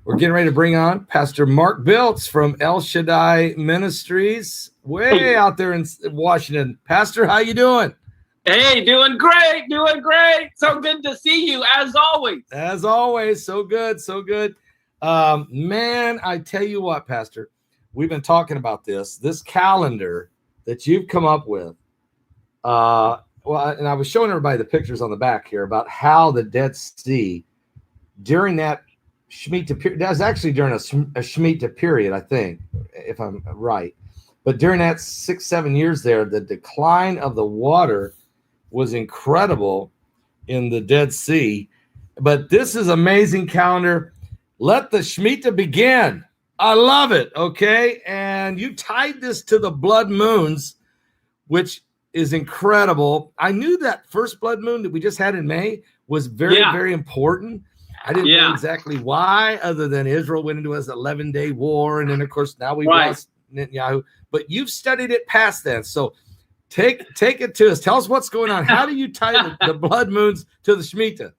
We're getting ready to bring on Pastor Mark Biltz from El Shaddai Ministries, way out there in Washington. Pastor, how you doing? Hey, doing great. So good to see you, as always. As always, so good. Man, I tell you what, Pastor, we've been talking about this calendar that you've come up with. And I was showing everybody the pictures on the back here about how the Dead Sea, during that Shmita period, that was actually during a Shmita period, I think, if I'm right. But during that 6-7 years there, the decline of the water was incredible in the Dead Sea. But this is amazing calendar. Let the Shmita begin. I love it. Okay. And you tied this to the blood moons, which is incredible. I knew that first blood moon that we just had in May was very important. I didn't know exactly why, other than Israel went into an 11-day war. And then, of course, now we've lost Netanyahu. But you've studied it past then. So take it to us. Tell us what's going on. How do you tie the blood moons to the Shmita?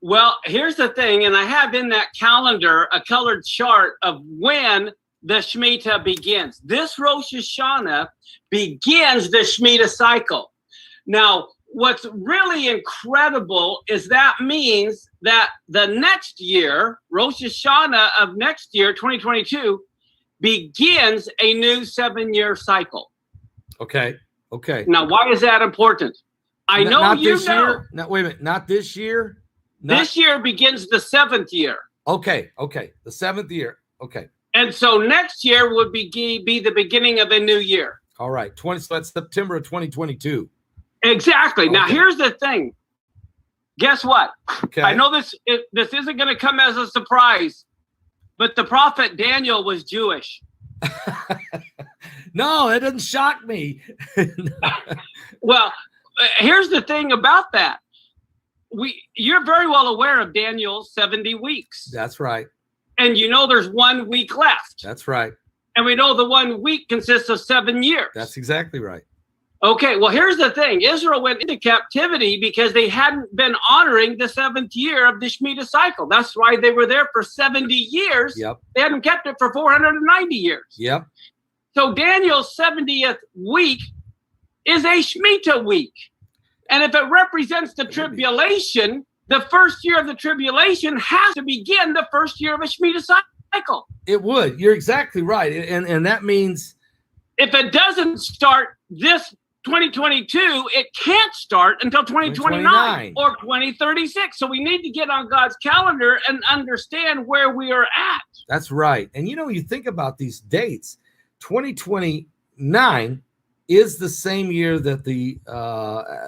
Well, here's the thing, and I have in that calendar a colored chart of when the Shmita begins. This Rosh Hashanah begins the Shmita cycle. Now, what's really incredible is that means that the next year, Rosh Hashanah of next year, 2022, begins a new 7-year cycle. Okay. Now, why is that important? I know not you this know. Year? No, wait a minute. Not this year? This year begins the 7th year. Okay. The 7th year. Okay. And so next year would be the beginning of a new year. All right. So that's September of 2022. Exactly. Okay. Now, here's the thing. Guess what? Okay. I know this isn't going to come as a surprise, but the prophet Daniel was Jewish. No, it doesn't shock me. Well, here's the thing about that. You're very well aware of Daniel's 70 weeks. That's right. And you know there's 1 week left. That's right. And we know the 1 week consists of 7 years. That's exactly right. Okay, well, here's the thing. Israel went into captivity because they hadn't been honoring the 7th year of the Shmita cycle. That's why they were there for 70 years. Yep. They hadn't kept it for 490 years. Yep. So Daniel's 70th week is a Shmita week. And if it represents the tribulation, the first year of the tribulation has to begin the first year of a Shmita cycle. It would. You're exactly right. And that means if it doesn't start this 2022, it can't start until 2029 or 2036. So we need to get on God's calendar and understand where we are at. That's right. And you think about these dates, 2029 is the same year that the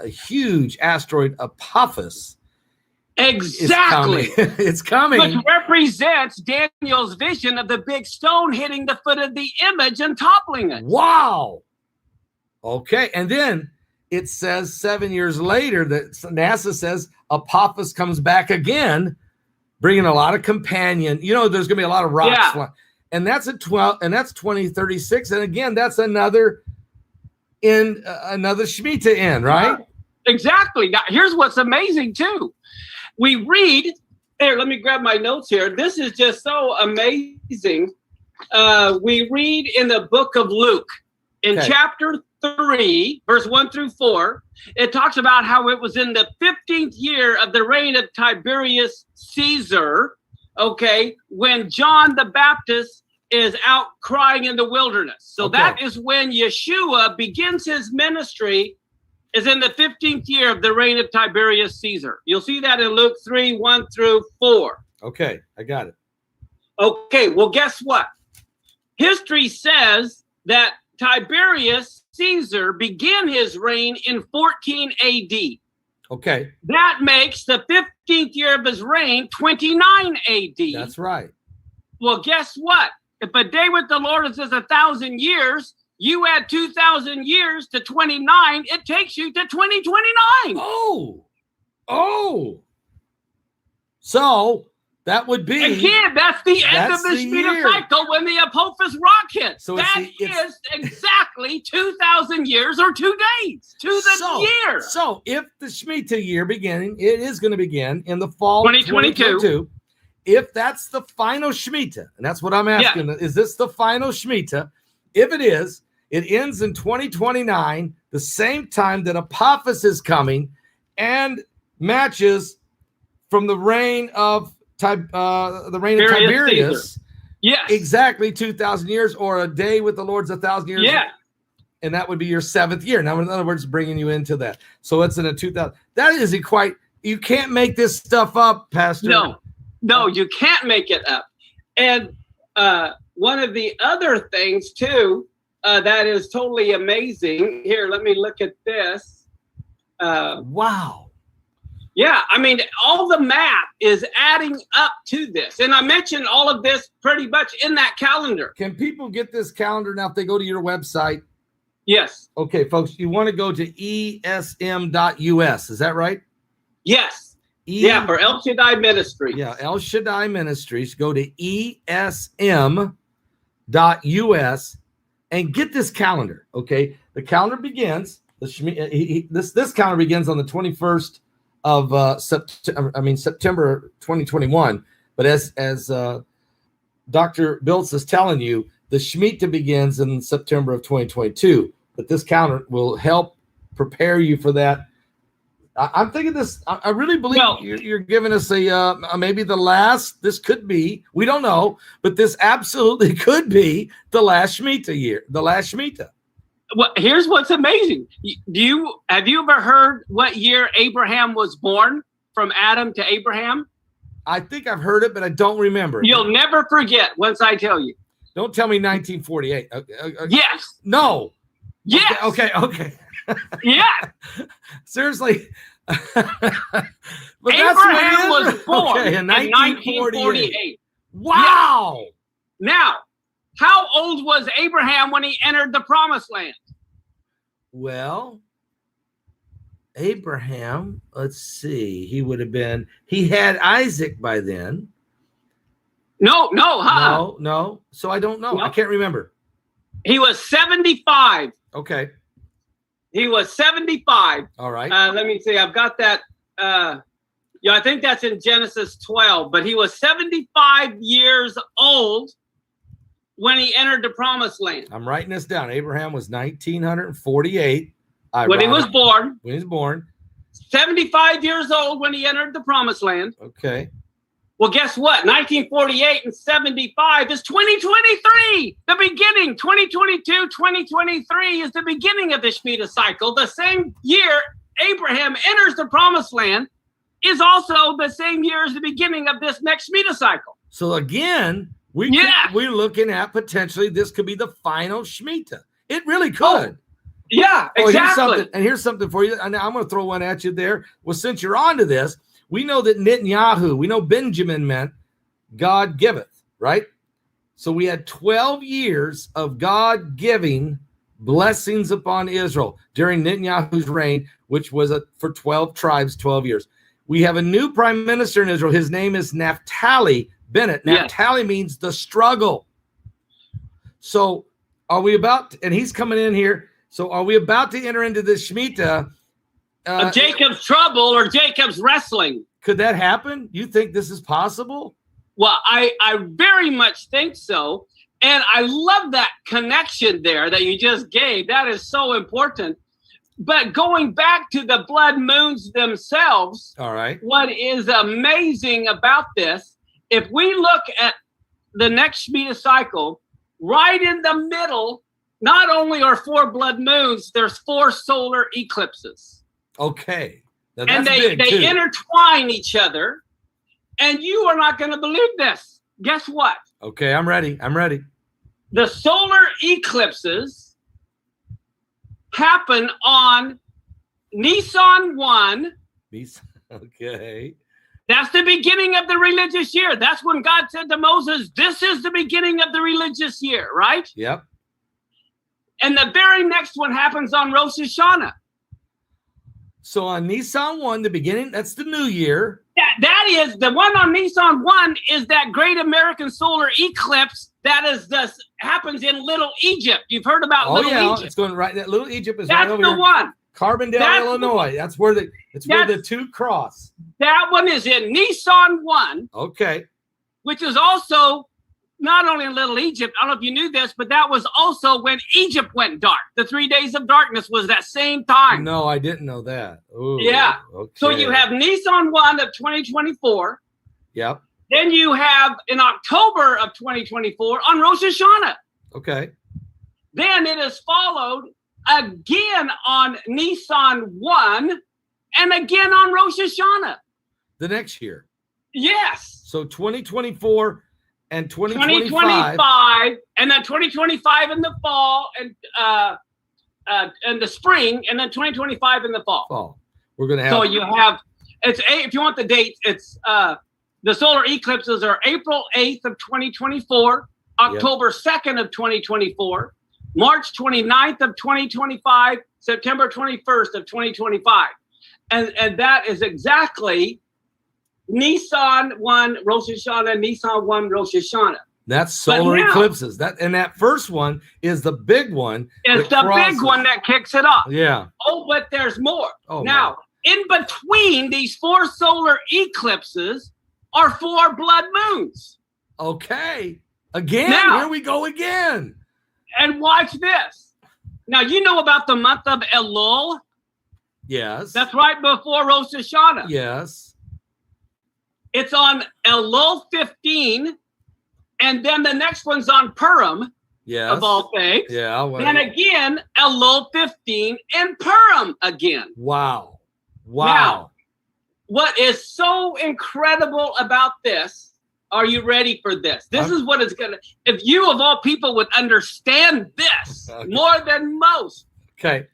huge asteroid Apophis exactly it's coming. Which represents Daniel's vision of the big stone hitting the foot of the image and toppling it. Wow. Okay. And then it says 7 years later that NASA says Apophis comes back again, bringing a lot of companion. There's going to be a lot of rocks flying. And that's at 12, and that's 2036. And again, that's another Shmita in, right? Exactly. Now, here's what's amazing too. We read here. Let me grab my notes here. This is just so amazing. We read in the book of Luke in chapter 3, verse 1 through 4. It talks about how it was in the 15th year of the reign of Tiberius Caesar. Okay, when John the Baptist is out crying in the wilderness. So that is when Yeshua begins his ministry, is in the 15th year of the reign of Tiberius Caesar. You'll see that in Luke 3, 1 through 4. Okay, I got it. Okay, well, guess what? History says that Tiberius Caesar began his reign in 14 AD. Okay. That makes the 15th year of his reign 29 AD. That's right. Well, guess what? If a day with the Lord is 1,000 years, you add 2,000 years to 29, it takes you to 2029. Oh. So that would be again. That's the end of the Shmita cycle when the Apophis rock hits. So that is exactly 2,000 years or 2 days to the year. So if the Shmita year beginning, it is going to begin in the fall 2022. if that's the final Shmita, and that's what I'm asking, is this the final Shmita? If it is, it ends in 2029, the same time that Apophis is coming, and matches from the reign of Tiberius. Caesar. Yes, exactly 2,000 years, or a day with the Lord's 1,000 years. Yeah, and that would be your 7th year. Now, in other words, bringing you into that. So it's in a 2,000. That isn't quite. You can't make this stuff up, Pastor. No, you can't make it up. And one of the other things too that is totally amazing. Here, let me look at this. Wow. Yeah, I mean, all the math is adding up to this. And I mentioned all of this pretty much in that calendar. Can people get this calendar now if they go to your website? Yes. Okay, folks, you want to go to esm.us. Is that right? Yes. Yeah, for El Shaddai Ministries. Yeah, El Shaddai Ministries. Go to esm.us and get this calendar, okay? The calendar begins, this calendar begins on the 21st of September 2021. But as Dr. Biltz is telling you, the Shmita begins in September of 2022. But this calendar will help prepare you for that. I'm thinking this. I really believe you're giving us a maybe the last. This could be. We don't know, but this absolutely could be the last Shmita year. The last Shmita. Well, here's what's amazing. Have you ever heard what year Abraham was born, from Adam to Abraham? I think I've heard it, but I don't remember. You'll never forget once I tell you. Don't tell me 1948. Yes. No. Yes. Okay. Yeah. Seriously. Abraham was born in 1948. Wow. Yes. Now, how old was Abraham when he entered the promised land? Well, Abraham, let's see, he had Isaac by then. No. So I don't know. No. I can't remember. He was 75. Okay. He was 75. All right. Let me see. I've got that. I think that's in Genesis 12. But he was 75 years old when he entered the promised land. I'm writing this down. Abraham was 1948. When he was born. When he was born. 75 years old when he entered the promised land. Okay. Well, guess what? 1948 and 75 is 2023, the beginning. 2022, 2023 is the beginning of the Shmita cycle. The same year Abraham enters the promised land is also the same year as the beginning of this next Shmita cycle. So again, we're looking at potentially this could be the final Shmita. It really could. Yeah, exactly. Here's something for you. And I'm going to throw one at you there. Well, since you're on to this, we know that Netanyahu, we know Benjamin meant God giveth, right? So we had 12 years of God giving blessings upon Israel during Netanyahu's reign, which was for 12 tribes, 12 years. We have a new prime minister in Israel. His name is Naphtali Bennett. Yes. Naphtali means the struggle. So are we and he's coming in here. So are we about to enter into this Shmita? Jacob's trouble or Jacob's wrestling. Could that happen? You think this is possible? Well, I very much think so. And I love that connection there that you just gave. That is so important. But going back to the blood moons themselves, all right. What is amazing about this, if we look at the next Shmita cycle, right in the middle, not only are 4 blood moons, there's 4 solar eclipses. Okay. Now, and they intertwine each other, and you are not going to believe this. Guess what? Okay, I'm ready. The solar eclipses happen on Nisan 1. Okay. That's the beginning of the religious year. That's when God said to Moses, this is the beginning of the religious year, right? Yep. And the very next one happens on Rosh Hashanah. So on Nisan 1, the beginning, that's the new year. That is, the one on Nisan 1 is that great American solar eclipse that happens in Little Egypt. You've heard about Little Egypt. It's going right. That Little Egypt is right over here. That's the one. Carbondale, Illinois. That's where the two cross. That one is in Nisan 1. Okay. which is also not only in Little Egypt. I don't know if you knew this, but that was also when Egypt went dark. The 3 days of darkness was that same time. No, I didn't know that. Ooh, yeah. Okay. So you have Nisan 1 of 2024. Yep. Then you have in October of 2024 on Rosh Hashanah. Okay. Then it is followed again on Nisan 1 and again on Rosh Hashanah. The next year. Yes. So 2024 and 2025. And then 2025 in the fall and the spring, and then 2025 in the fall. Fall. We're going to have. So you have, if you want the dates, it's the solar eclipses are April 8th of 2024, October 2nd of 2024, March 29th of 2025, September 21st of 2025. And that is exactly Nisan 1 Rosh Hashanah, Nisan 1 Rosh Hashanah. That's solar eclipses. That first one is the big one. It's the big one that kicks it off. Yeah. Oh, but there's more. Oh, now, in between these 4 solar eclipses are 4 blood moons. Okay. Again, now, here we go again. And watch this. Now, you know about the month of Elul? Yes. That's right before Rosh Hashanah. Yes. It's on Elul 15, and then the next one's on Purim, yes, of all things. Yeah. Well, then again, Elul 15 and Purim again. Wow. Now, what is so incredible about this, are you ready for this? This is what it's going to, if you of all people would understand this more than most. Okay.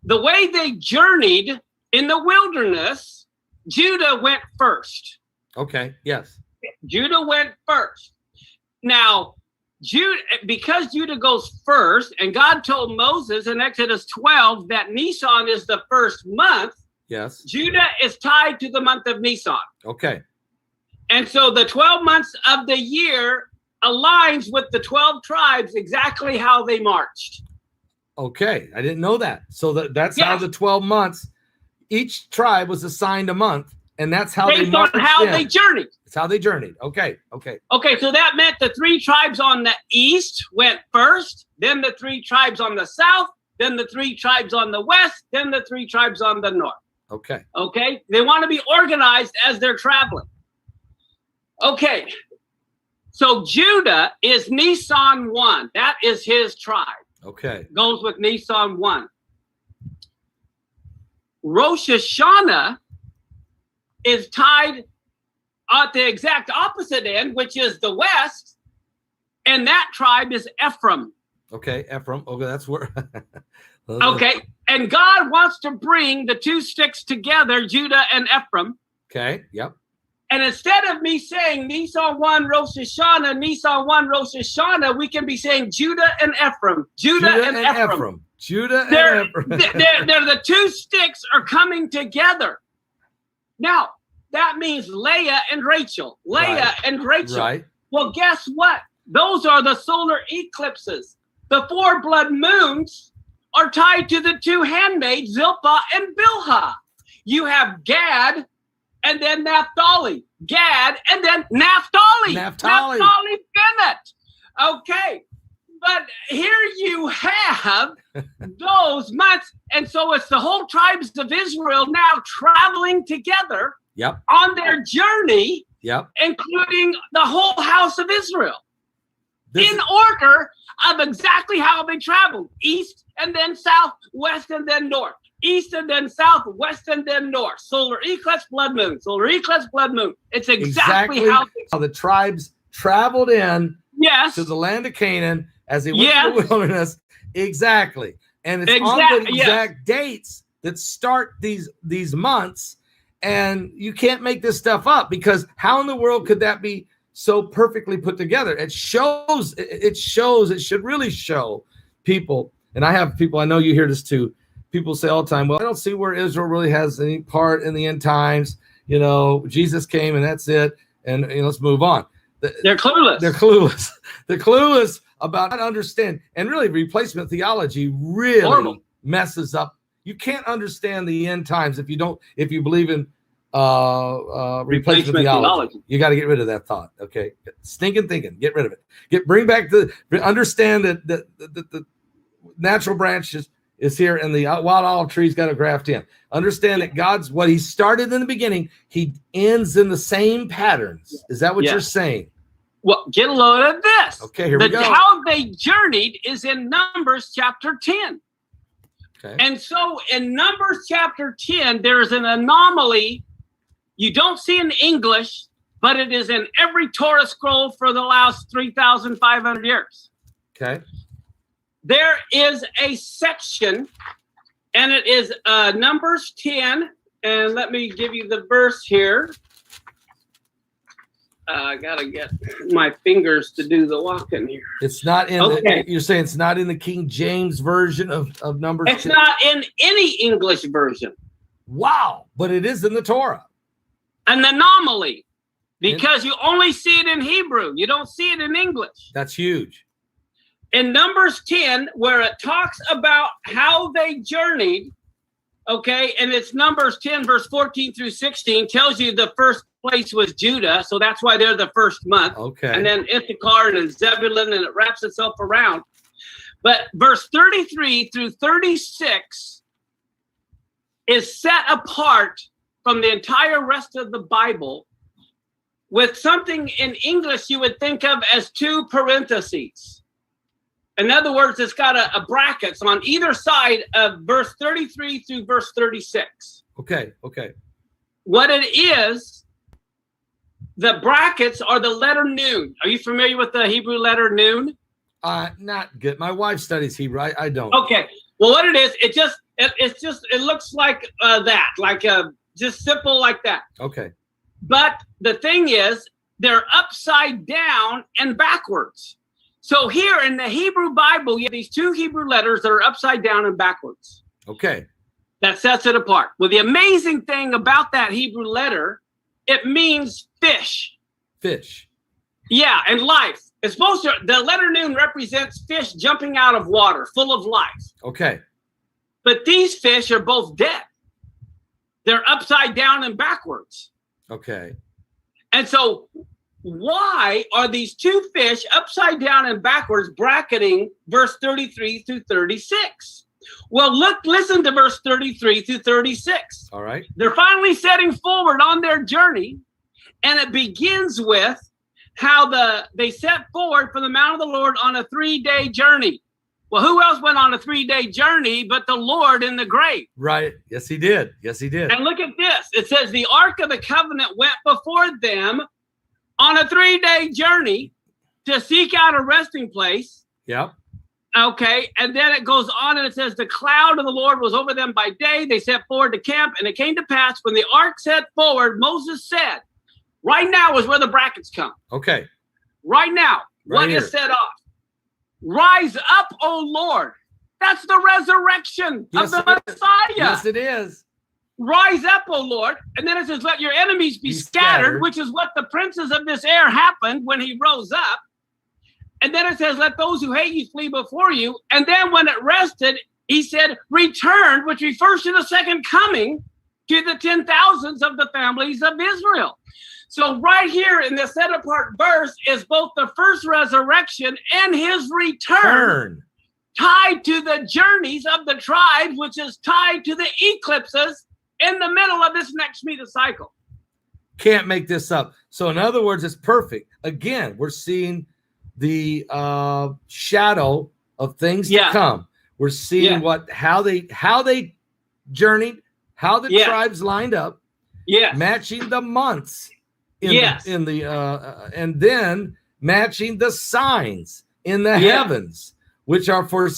The way they journeyed in the wilderness, Judah went first. Okay. Yes. Judah went first. Now, because Judah goes first, and God told Moses in Exodus 12 that Nisan is the first month. Yes. Judah is tied to the month of Nisan. Okay. And so the 12 months of the year aligns with the 12 tribes exactly how they marched. Okay. I didn't know that. So that's how the 12 months, each tribe was assigned a month. And that's how they marched. Based on how they journeyed. It's how they journeyed. Okay. Okay. Okay. So that meant the 3 tribes on the east went first, then the 3 tribes on the south, then the 3 tribes on the west, then the 3 tribes on the north. Okay. Okay. They want to be organized as they're traveling. Okay. So Judah is Nisan 1. That is his tribe. Okay. Goes with Nisan 1. Rosh Hashanah is tied at the exact opposite end, which is the west, and that tribe is Ephraim. Okay, Ephraim. Okay, that's where. Okay, and God wants to bring the 2 sticks together, Judah and Ephraim. Okay, yep. And instead of me saying Nisan 1 Rosh Hashanah, Nisan 1 Rosh Hashanah, we can be saying Judah and Ephraim. Judah and Ephraim. Judah and Ephraim. They're the 2 sticks are coming together. Now, that means Leah and Rachel. Leah and Rachel. Right. Well, guess what? Those are the solar eclipses. The 4 blood moons are tied to the 2 handmaids, Zilpah and Bilhah. You have Gad and then Naphtali. Gad and then Naphtali. Naphtali Bennett. Okay. But here you have those months. And so it's the whole tribes of Israel now traveling together on their journey, including the whole house of Israel. In order of exactly how they traveled. East and then south, west and then north. East and then south, west and then north. Solar eclipse, blood moon. Solar eclipse, blood moon. It's exactly how the tribes traveled in to the land of Canaan as they went to the wilderness. Exactly. And it's on the exact dates that start these months. And you can't make this stuff up, because how in the world could that be so perfectly put together? It shows, it should really show people. And I have people, I know you hear this too. People say all the time, well, I don't see where Israel really has any part in the end times. You know, Jesus came and that's it. And let's move on. They're clueless. They're clueless. They're clueless about how to understand. And really, replacement theology really messes up. You can't understand the end times if you believe in replacement theology. You got to get rid of that thought. Okay, stinking thinking. Get rid of it. Bring back understand that the natural branch is here, and the wild olive tree's got to graft in. Understand that God's what He started in the beginning. He ends in the same patterns. Is that what you're saying? Well, get a load of this. Okay, here we go. How they journeyed is in Numbers chapter 10. Okay. And so in Numbers chapter 10, there is an anomaly you don't see in English, but it is in every Torah scroll for the last 3,500 years. Okay. There is a section, and it is Numbers 10, and let me give you the verse here. I gotta get my fingers to do the walking here. It's not in you're saying it's not in the King James version of Numbers? It's not in any English version. Wow, but it is in the Torah. An anomaly, because you only see it in Hebrew. You don't see it in English. That's huge. In Numbers 10, where it talks about how they journeyed, okay, and it's Numbers 10, verse 14 through 16, tells you the first place was Judah, so that's why they're the first month. Okay. And then Issachar and then Zebulun, and it wraps itself around. But verse 33 through 36 is set apart from the entire rest of the Bible with something in English you would think of as two parentheses. In other words, it's got a brackets on either side of verse 33 through verse 36. Okay. What it is, the brackets are the letter Nun. Are you familiar with the Hebrew letter Nun? Not good. My wife studies Hebrew. I don't. Okay. Well, what it is, it looks like that, like just simple like that. Okay. But the thing is, they're upside down and backwards. So here in the Hebrew Bible, you have these two Hebrew letters that are upside down and backwards. Okay. That sets it apart. Well, the amazing thing about that Hebrew letter, it means fish. Fish. Yeah, and life. It's supposed to, the letter Nun represents fish jumping out of water, full of life. Okay. But these fish are both dead. They're upside down and backwards. Okay. And so why are these two fish upside down and backwards bracketing verse 33 through 36? Well, listen to verse 33 through 36. All right. They're finally setting forward on their journey, and it begins with how they set forward from the Mount of the Lord on a 3-day journey. Well, who else went on a 3-day journey but the Lord in the grave? Right. Yes, he did. And look at this. It says the Ark of the Covenant went before them on a 3-day journey to seek out a resting place. Yep. Okay. And then it goes on and it says the cloud of the Lord was over them by day. They set forward to camp, and it came to pass when the ark set forward, Moses said, right now is where the brackets come. Okay. Right now, what is set off? Rise up, O Lord. That's the resurrection of the Messiah. Yes, it is. Rise up, O Lord. And then it says, let your enemies be scattered, which is what the princes of this air happened when he rose up. And then it says, let those who hate you flee before you. And then when it rested, he said, return, which refers to the second coming to the 10,000s of the families of Israel. So right here in the set apart verse is both the first resurrection and his return tied to the journeys of the tribes, which is tied to the eclipses in the middle of this next Shmita cycle. Can't make this up. So in other words, it's perfect. Again, we're seeing the shadow of things to come. We're seeing how they journeyed, how the tribes lined up, matching the months in the and then matching the signs in the heavens, which are for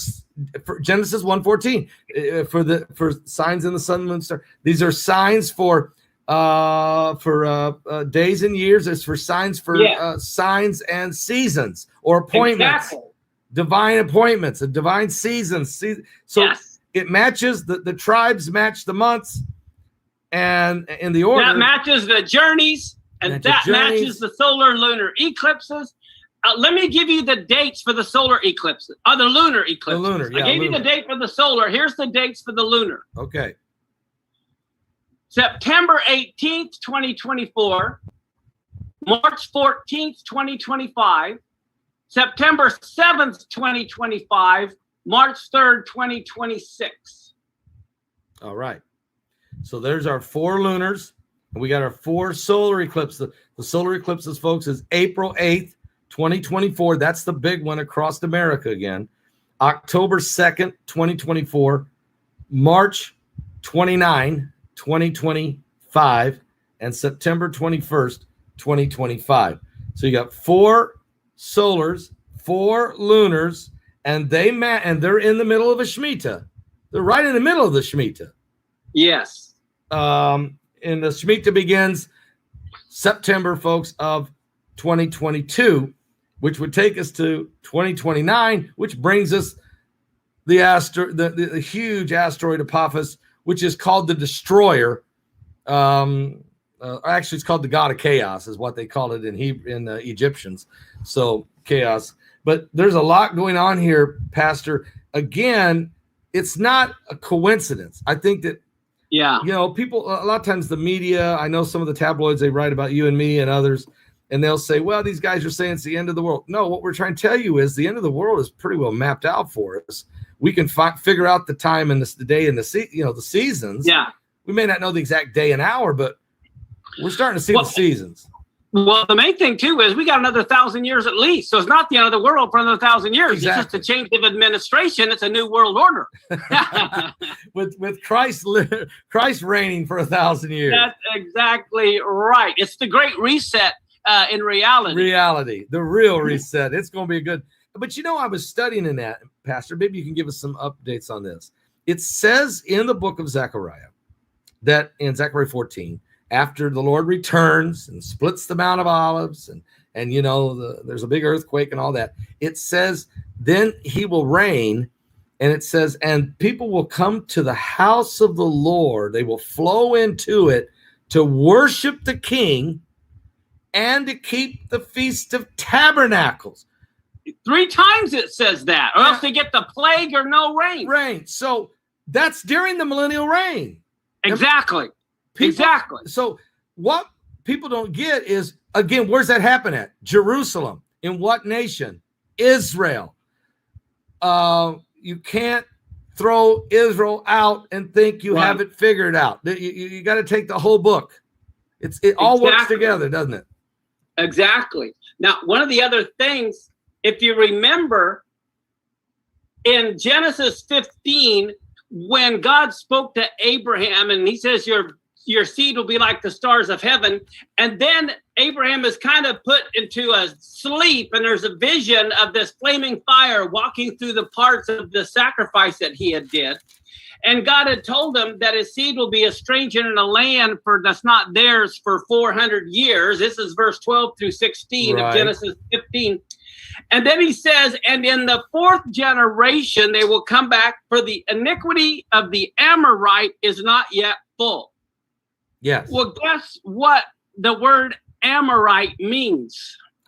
Genesis 1:14 for signs in the sun, moon, star. These are signs for days and years. It's for signs for signs and seasons or appointments, divine appointments and divine seasons. So it matches the tribes match the months, and in the order that matches the journeys, and that matches the solar lunar eclipses. Let me give you the dates for the solar eclipses, the lunar eclipses. I gave you the date for the solar. Here's the dates for the lunar. Okay. September 18th, 2024, March 14th, 2025, September 7th, 2025, March 3rd, 2026. All right. So there's our 4 lunars, and we got our 4 solar eclipses. The solar eclipses, folks, is April 8th, 2024. That's the big one across America again. October 2nd, 2024, March 29, 2025, and September 21st, 2025. So you got 4 solars, 4 lunars, and they're in the middle of a Shmita. They're right in the middle of the Shmita. Yes. And the Shmita begins September, folks, of 2022, which would take us to 2029, which brings us the huge asteroid Apophis, which is called the Destroyer. Actually, it's called the God of Chaos, is what they called it in the Egyptians. So chaos. But there's a lot going on here, Pastor. Again, it's not a coincidence. I think that, people, a lot of times the media, I know some of the tabloids, they write about you and me and others, and they'll say, well, these guys are saying it's the end of the world. No, what we're trying to tell you is the end of the world is pretty well mapped out for us. We can figure out the time and the day and the seasons. Yeah. We may not know the exact day and hour, but we're starting to see the seasons. Well, the main thing, too, is we got another 1,000 years at least. So it's not the end of the world for another 1,000 years. Exactly. It's just a change of administration. It's a new world order. with Christ reigning for 1,000 years. That's exactly right. It's the great reset in reality. The real reset. It's going to be a good. But I was studying in that, Pastor. Maybe you can give us some updates on this. It says in the book of Zechariah that in Zechariah 14, after the Lord returns and splits the Mount of Olives and there's a big earthquake and all that, it says then he will reign, and it says, and people will come to the house of the Lord. They will flow into it to worship the King and to keep the Feast of Tabernacles. 3 times it says that, or else they get the plague or no rain. So that's during the millennial reign. Exactly. Exactly. So what people don't get is, again, where's that happen at? Jerusalem. In what nation? Israel. You can't throw Israel out and think you have it figured out. You got to take the whole book. It all works together, doesn't it? Exactly. Now, one of the other things, if you remember, in Genesis 15, when God spoke to Abraham and he says, your seed will be like the stars of heaven. And then Abraham is kind of put into a sleep, and there's a vision of this flaming fire walking through the parts of the sacrifice that he had did. And God had told him that his seed will be a stranger in a land that's not theirs for 400 years. This is verse 12 through 16 of Genesis 15. And then he says, and in the 4th generation, they will come back, for the iniquity of the Amorite is not yet full. Yes. Well, guess what the word Amorite means?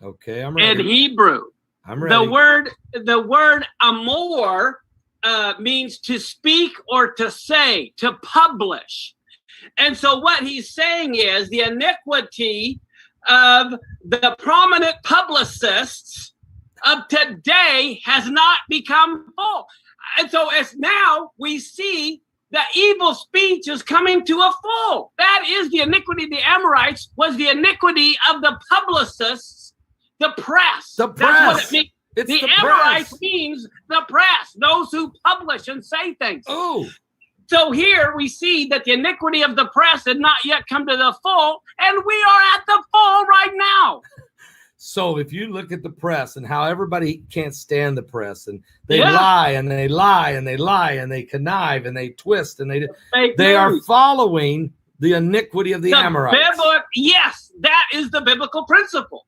Okay, I'm ready. In Hebrew. I'm ready. The word Amor means to speak or to say, to publish. And so what he's saying is the iniquity of the prominent publicists of today has not become full. And so as now we see the evil speech is coming to a full. That is the iniquity of the Amorites, was the iniquity of the publicists, the press. The press. That's what it means. It's the Amorites means the press, those who publish and say things. Oh. So here we see that the iniquity of the press had not yet come to the full, and we are at the full right now. So if you look at the press and how everybody can't stand the press, and they lie and they lie and they lie and they connive and they twist and they are following the iniquity of the Amorites. Yes, that is the biblical principle.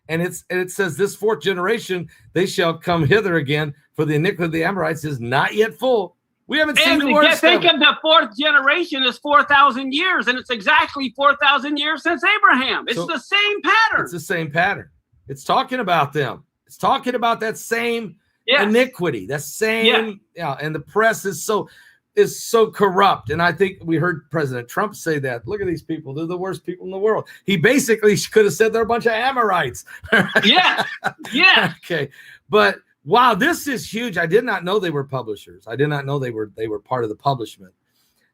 And it says this 4th generation, they shall come hither again, for the iniquity of the Amorites is not yet full. We haven't seen the worst. Think of the 4th generation as 4,000 years, and it's exactly 4,000 years since Abraham. It's the same pattern. It's the same pattern. It's talking about them. It's talking about that same iniquity, that same, and the press is so, is so corrupt. And I think we heard President Trump say that. Look at these people. They're the worst people in the world. He basically could have said they're a bunch of Amorites. Yeah. Yeah. Okay. But wow, this is huge. I did not know they were publishers. I did not know they were part of the publishment.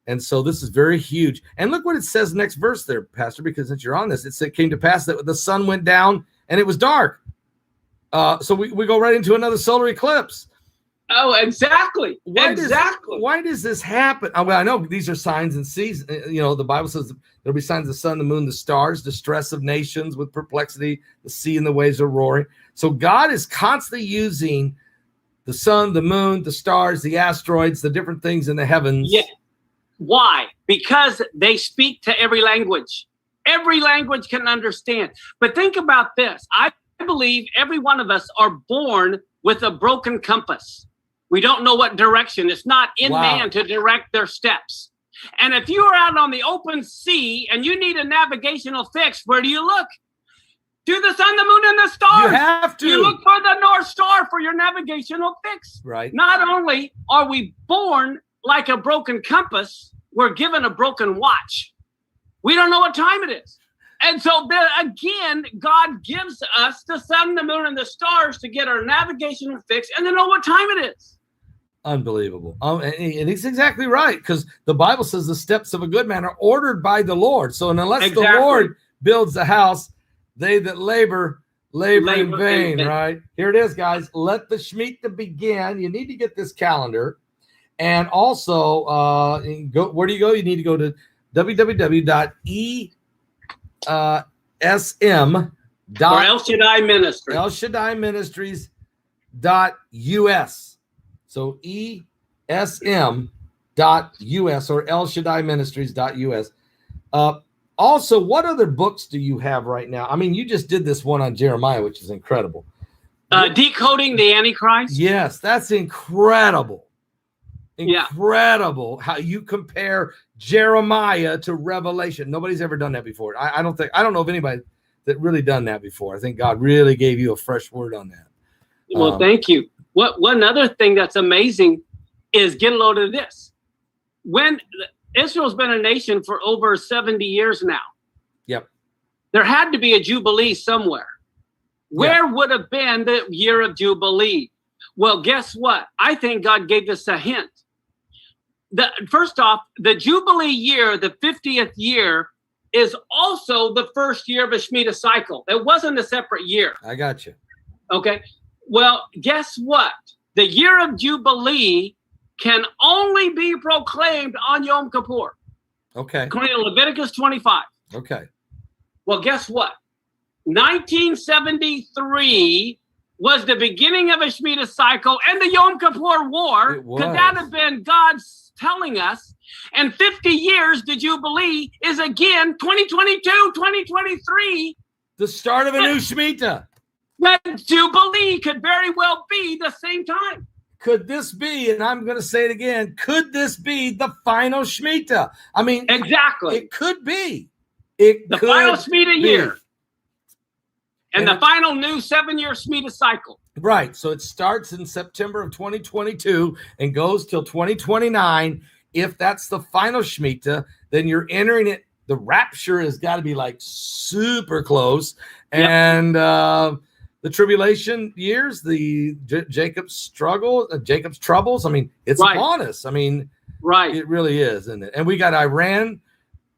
And so this is very huge. And look what it says next verse there, Pastor, because since you're on this, it came to pass that the sun went down and it was dark. So we go right into another solar eclipse. Oh, exactly. Why does this happen? Well, I know these are signs and seasons. You know, the Bible says there'll be signs of the sun, the moon, the stars, distress of nations with perplexity, the sea and the waves are roaring. So God is constantly using the sun, the moon, the stars, the asteroids, the different things in the heavens. Yeah. Why? Because they speak to every language. Every language can understand. But think about this. I believe every one of us are born with a broken compass. We don't know what direction. It's not in man to direct their steps. And if you are out on the open sea and you need a navigational fix, where do you look? To the sun, the moon, and the stars. You have to. You look for the North Star for your navigational fix. Right. Not only are we born like a broken compass, we're given a broken watch. We don't know what time it is. And so then again, God gives us the sun, the moon, and the stars to get our navigational fix and to know what time it is. Unbelievable. And he's exactly right, because the Bible says the steps of a good man are ordered by the Lord. So unless the Lord builds the house, they that labor in vain, right? Here it is, guys. Let the Shmita begin. You need to get this calendar. And also, where do you go? You need to go to www.esm. Or El Shaddai Ministries. El Shaddai Ministries.us. So esm.us or El Shaddai Ministries.us. Also, what other books do you have right now? I mean, you just did this one on Jeremiah, which is incredible. Decoding the Antichrist. Yes, that's incredible. Incredible how you compare Jeremiah to Revelation. Nobody's ever done that before. I don't know of anybody that really done that before. I think God really gave you a fresh word on that. Well, thank you. One other thing that's amazing is, get a load of this. When Israel's been a nation for over 70 years now. Yep. There had to be a Jubilee somewhere. Where would have been the year of Jubilee? Well, guess what? I think God gave us a hint. First off, the Jubilee year, the 50th year, is also the first year of a Shmita cycle. It wasn't a separate year. I got you. Okay. Well, guess what? The year of Jubilee can only be proclaimed on Yom Kippur. Okay. According to Leviticus 25. Okay. Well, guess what? 1973 was the beginning of a Shmita cycle and the Yom Kippur War. Could that have been God's telling us? And 50 years, the Jubilee is again 2022, 2023. The start of a new Shmita. That Jubilee could very well be the same time. Could this be, and I'm going to say it again, could this be the final Shmita? I mean, exactly. It could be. The final Shmita year. And the final new 7-year Shmita cycle. Right. So it starts in September of 2022 and goes till 2029. If that's the final Shmita, then you're entering it. The rapture has got to be like super close. Yep. And the tribulation years, the Jacob's troubles. I mean, it's upon us. I mean, it really is, isn't it? And we got Iran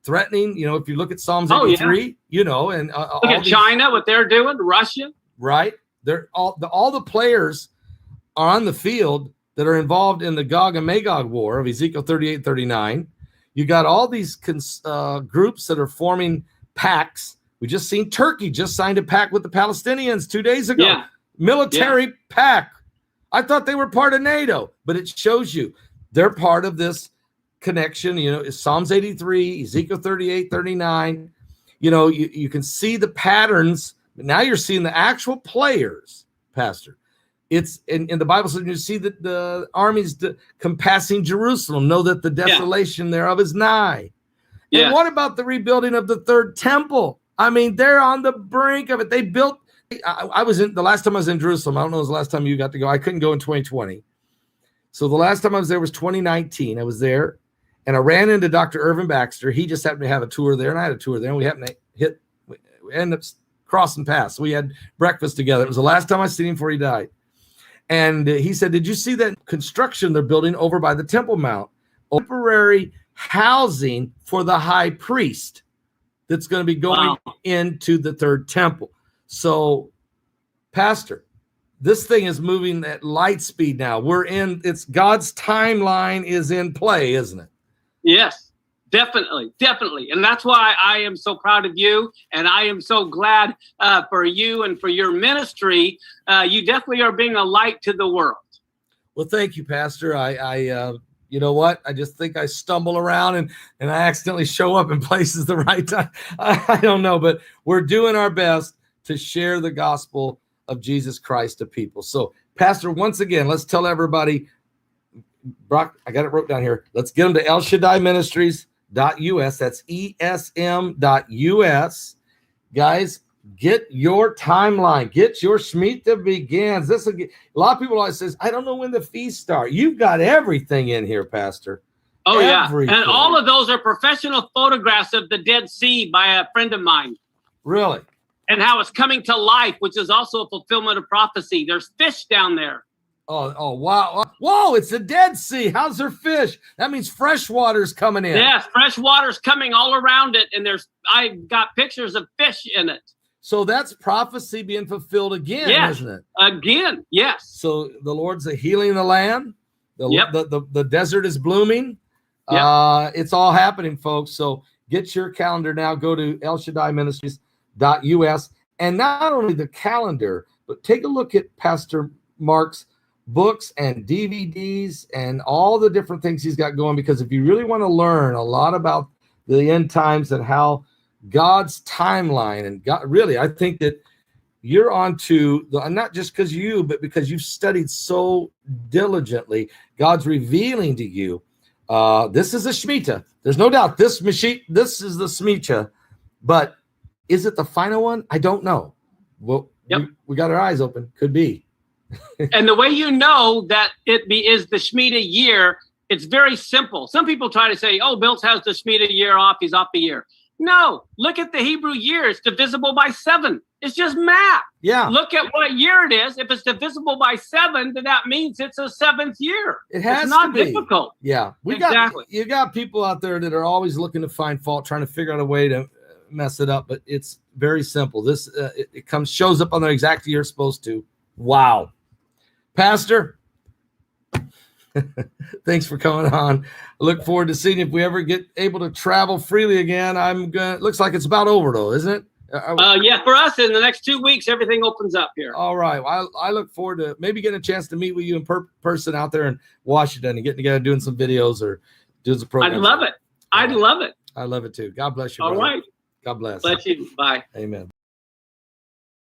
threatening, if you look at Psalms 83, and look at China, what they're doing, Russia. Right. They're all the players are on the field that are involved in the Gog and Magog war of Ezekiel 38, 39. You got all these groups that are forming pacts. We just seen Turkey just signed a pact with the Palestinians 2 days ago. Yeah. Military pact. I thought they were part of NATO, but it shows you they're part of this connection. Is Psalms 83, Ezekiel 38, 39. You can see the patterns. But now you're seeing the actual players, Pastor. It's in the Bible says you see that the armies compassing Jerusalem, know that the desolation thereof is nigh. Yeah. And what about the rebuilding of the third temple? I mean, they're on the brink of it. They built. The last time I was in Jerusalem. I don't know, it was the last time you got to go. I couldn't go in 2020. So the last time I was there was 2019. I was there, and I ran into Dr. Irvin Baxter. He just happened to have a tour there, and I had a tour there, and we happened to end up crossing paths. So we had breakfast together. It was the last time I seen him before he died. And he said, did you see that construction they're building over by the Temple Mount? Temporary housing for the high priest that's going to be going into the third temple. So, Pastor, this thing is moving at light speed now. It's God's timeline is in play, isn't it? Yes, definitely. And that's why I am so proud of you. And I am so glad for you and for your ministry. You definitely are being a light to the world. Well, thank you, Pastor. You know what? I just think I stumble around and I accidentally show up in places the right time. I don't know, but we're doing our best to share the gospel of Jesus Christ to people. So, Pastor, once again, let's tell everybody, Brock, I got it wrote down here. Let's get them to El Shaddai Ministries.us. That's ESM.us. Guys, get your timeline. Get your Shmita begins. A lot of people always says, I don't know when the feasts start. You've got everything in here, Pastor. Oh, everything. Yeah. And all of those are professional photographs of the Dead Sea by a friend of mine. Really? And how it's coming to life, which is also a fulfillment of prophecy. There's fish down there. Oh, wow. Whoa, it's the Dead Sea. How's there fish? That means fresh water's coming in. Yes, fresh water's coming all around it. And I got pictures of fish in it. So that's prophecy being fulfilled again, isn't it? Again, yes. So the Lord's healing the land. The desert is blooming. Yep. It's all happening, folks. So get your calendar now. Go to El Shaddai Ministries.us. And not only the calendar, but take a look at Pastor Mark's books and DVDs and all the different things he's got going. Because if you really want to learn a lot about the end times and how God's timeline and God, really, I think that you're onto not just because but because you've studied so diligently. God's revealing to you. This is a Shmita. There's no doubt this is the Shmita, but is it the final one? I don't know. Well, we got our eyes open. Could be. And the way you know that is the Shmita year, it's very simple. Some people try to say, oh, Biltz has the Shmita year off. He's off a year. No, look at the Hebrew year. It's divisible by 7. It's just math. Yeah. Look at what year it is. If it's divisible by 7, then that means it's a 7th year. It's not difficult. Yeah. You got people out there that are always looking to find fault, trying to figure out a way to mess it up, but it's very simple. This shows up on the exact year it's supposed to. Wow. Pastor, thanks for coming on. I look forward to seeing if we ever get able to travel freely again. Looks like it's about over though, isn't it? Yeah, for us in the next 2 weeks, everything opens up here. All right. Well, I look forward to maybe getting a chance to meet with you in person out there in Washington and getting together, doing some videos or doing some programs. I'd love it. I'd love it. I love it too. God bless you. All brother. Right. God bless. Bless you. Bye. Amen.